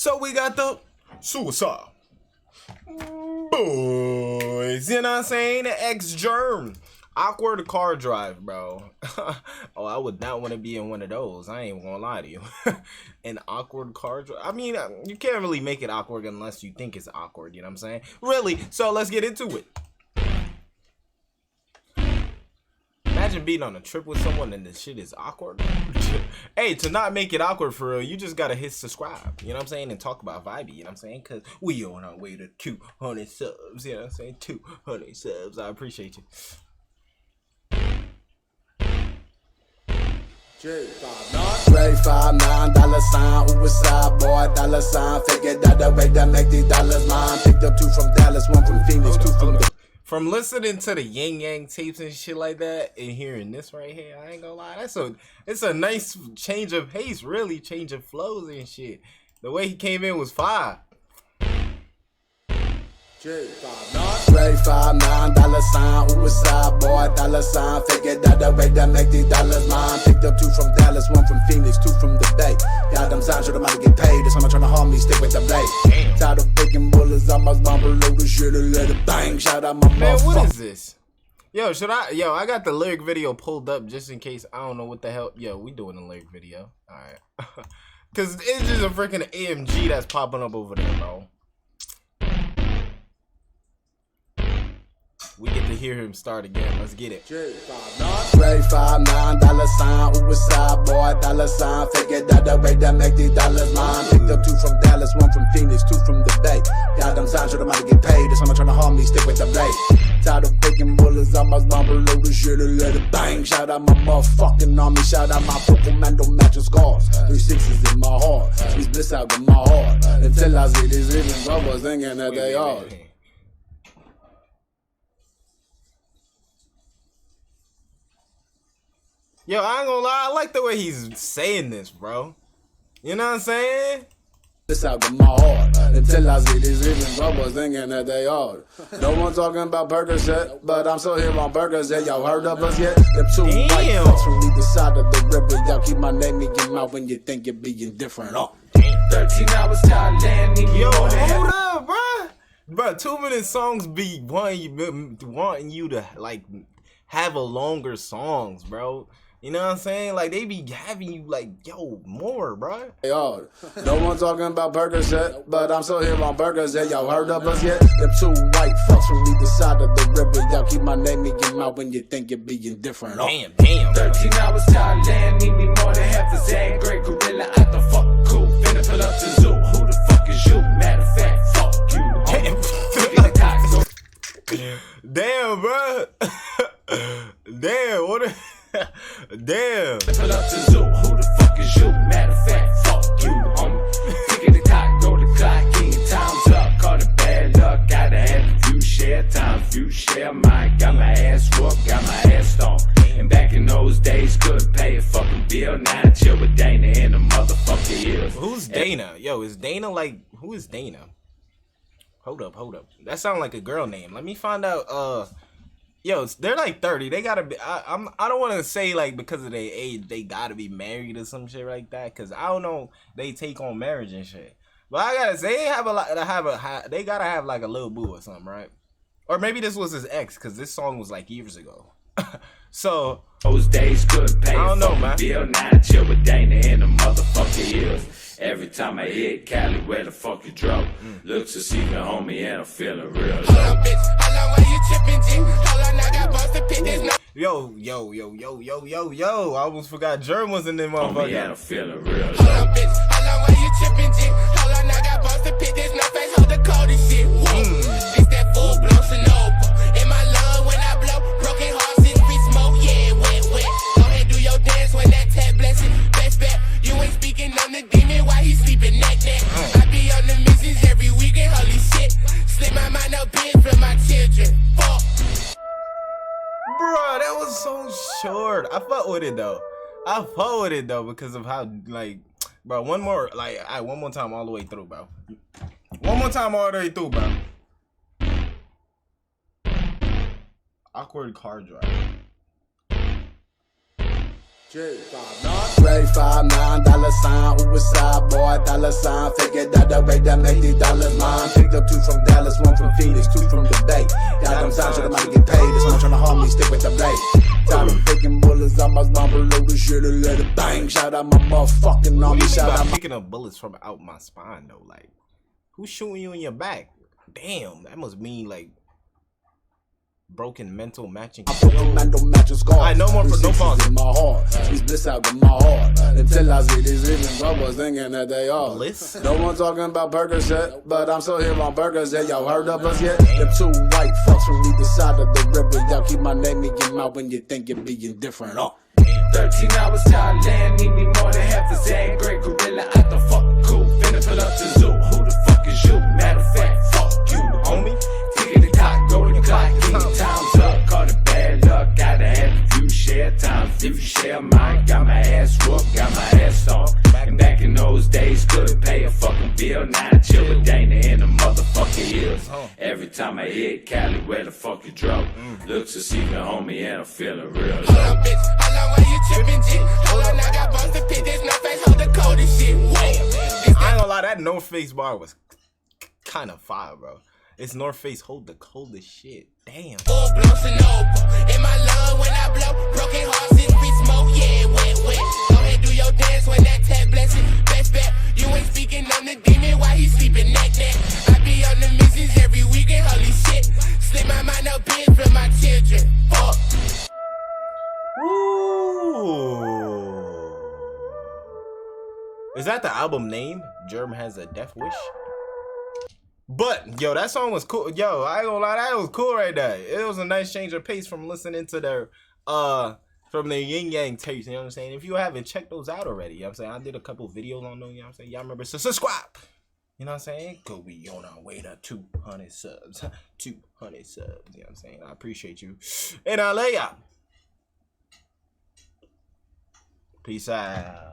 So we got the Suicide Boys, you know what I'm saying? The ex-germ. Awkward car drive, bro. Oh, I would not want to be in one of those. I ain't gonna lie to you. An awkward car drive. I mean, you can't really make it awkward unless you think it's awkward, you know what I'm saying? Really, so let's get into it. Imagine being on a trip with someone and this shit is awkward. Hey, to not make it awkward for real, you just gotta hit subscribe, you know what I'm saying? And talk about Vibey, you know what I'm saying? Because we on our way to 200 subs, you know what I'm saying? 200 subs. I appreciate you. $359 $UICIDEBOY $, figured out the way to make these dollars mine. Picked up 2 from Dallas, 1 from Phoenix, 2 from the... From listening to the Yang Yang tapes and shit like that and hearing this right here, I ain't gonna lie, it's a nice change of pace, really, change of flows and shit. The way he came in was fire. $359 $UICIDEBOY $, figured out the way to make these dollars mine. Picked up 2 from Dallas, 1 from Phoenix, 2 from the Bay. Got them signs, show them how to get paid. That's why I'm trying to harm me, stick with the blade. Tired of picking bullets, I must bump below the shit and let it bang. Shout out my man, motherfucker. what is this? Yo, I got the lyric video pulled up just in case I don't know what the hell. Yo, we doing a lyric video. Alright. Cause it's just a freaking AMG that's popping up over there, bro. We get to hear him start again. Let's get it. $359 $UICIDEBOY $, figured out the way to make these dollars mine. Picked up 2 from Dallas, 1 from Phoenix, 2 from the Bay. Got them signs, show them how to get paid. That's why I'm trying to harm me, stick with the blade. Tired of picking bullets, I must bump below the shit and let it bang. Shout out my motherfucking army, shout out my purple man, don't match your scars. 3 6s in my heart, 3 bliss out in my heart. Until I see these living brothers thinking that they are. Yo, I ain't gonna lie, I like the way he's saying this, bro. You know what I'm saying? This out of my heart. Until I see these living brothers thinking that they are. No one talking about Percocet, but I'm still here on Percocet. Y'all heard of us yet? Them 2 white fucks from either side of the river. Y'all keep my name in your mouth when you think you're being different. Oh. 13 hours Thailand. Yo, hold up, bro. Bro, 2-minute songs be wanting you to like have a longer songs, bro. You know what I'm saying? Like, they be having you, like, yo, more, bro. Yo, no one talking about Percocet, but I'm still here on Percocet. Y'all heard of us yet? Them 2 white fucks from either side of the river. Y'all keep my name in your mouth when you think you're being different. Oh. Damn, damn. 13 hours Thailand, need me more than half a zag. Great gorilla out the fuck cool. Finna pull up to zoo. Who the fuck is you? Matter of fact, fuck you. Damn, bro. Damn, what a... Damn. Pull up to zoo. Who the fuck is you? Matter of fact, fuck you, homie. Ticket the clock, go the clock, king time's up. Call it bad luck, gotta have a few share time, few share mine. Got my ass whooped, got my ass stomped. And back in those days, couldn't pay a fucking bill. Now I chill with Dana in the motherfucking hills. Who's Dana? Yo, is Dana like, who is Dana? Hold up. That sounds like a girl name. Let me find out. Yo, they're like 30. They gotta be. I don't want to say like because of their age they gotta be married or some shit like that. Cause I don't know they take on marriage and shit. But I gotta say they have a lot. They gotta have like a little boo or something, right? Or maybe this was his ex. Cause this song was like years ago. So those days couldn't pay. I don't know, man. Bill. Now I chill with Dana in the motherfucking hills. Every time I hit Cali, where the fuck you drove? Look to see the homie and I'm feeling real low. Hold on, bitch. Hold on, why you tripping, G? Hold on, I got busted, pick this. Yo. I almost forgot Germ was in there, motherfucker. Homie and I'm feeling real low. Hold on, bitch. Hold on, why you tripping, G? Hold on, I got busted, pick this. No face, hold the coldest shit. Whoa. It's that full blow Sonoma. In my lung when I blow. Broken heart since we smoke. Yeah, wet. Go ahead, do your dance when that tap blessing. Best bet. You ain't speaking on the demon while he sleeping neck. I be on the missions every weekend, holy shit. Slip my mind up big for my children. Fuck. Bro, that was so short. I fuck with it though. Because of how like, bro. One more time all the way through, bro. Awkward car drive. $359 grade, $5, $9 UICIDE boy, $sign. Figured out the way that make these dollars mine. Picked up 2 from Dallas, 1 from Phoenix, 2 from the Bay. Got them signs, so them might get paid. This one tryna harm me, stick with the blade. Tired of picking bullets, I must bumble over shit and let it bang. Shout out my motherfucking army, shout out my picking up bullets from out my spine though. Like, who's shooting you in your back? Damn, that must mean like broken mental matching. mental matching scars. I no more for no pause. In my heart, these bliss out in my heart. Until I see these even brothers thinking that they are. Bliss? No one talking about burgers yet, but I'm still here on burgers yet. Y'all heard of us yet? Them 2 white fucks from either side of the river. Y'all keep my name in your mouth when you think you're being different. 13 hours Thailand, need me more than half a zan. Great gorilla out the fuck cool. Finna pull up to zoo. Who the fuck is you? Matter of fact, fuck you, homie. Ticket the clock, go to the clock, king time's up. Call it bad luck, gotta have a few share time. If you share mine, got my ass whooped, got my ass stomped. Back in those days, couldn't pay a fucking bill. Now I chill with Dana in the motherfucking hills. Every time I hit Cali, where the fuck you drove? Looks to see the homie and I'm feeling real low. Hold on, bitch. Hold on, why you tripping, G? Hold on, I got boss to pick this no face, hold the coldest shit. Wait. I ain't gonna lie, that North Face bar was kind of fire, bro. It's North Face, hold the coldest shit. Damn. Full blown Sonoma. In my lung when I blow. Broken hearts since we smoke. Yeah, wet. Go ahead, do your dance when that tap blessing. Best bet. You ain't speaking on the demon while he sleeping neck. I be on the missions every weekend. Holy shit. Slip my mind up in for my children. Fuck. Ooh. Is that the album name? Germ Has a Death Wish? But yo, that song was cool. Yo, I ain't gonna lie, that was cool right there. It was a nice change of pace from listening to their from the Yin Yang tapes, you know what I'm saying? If you haven't checked those out already, you know what I'm saying? I did a couple videos on them, you know what I'm saying? Y'all remember, so subscribe. You know what I'm saying? Go, we on our way to 200 subs. 200 subs, you know what I'm saying? I appreciate you. And I lay ya. Peace out.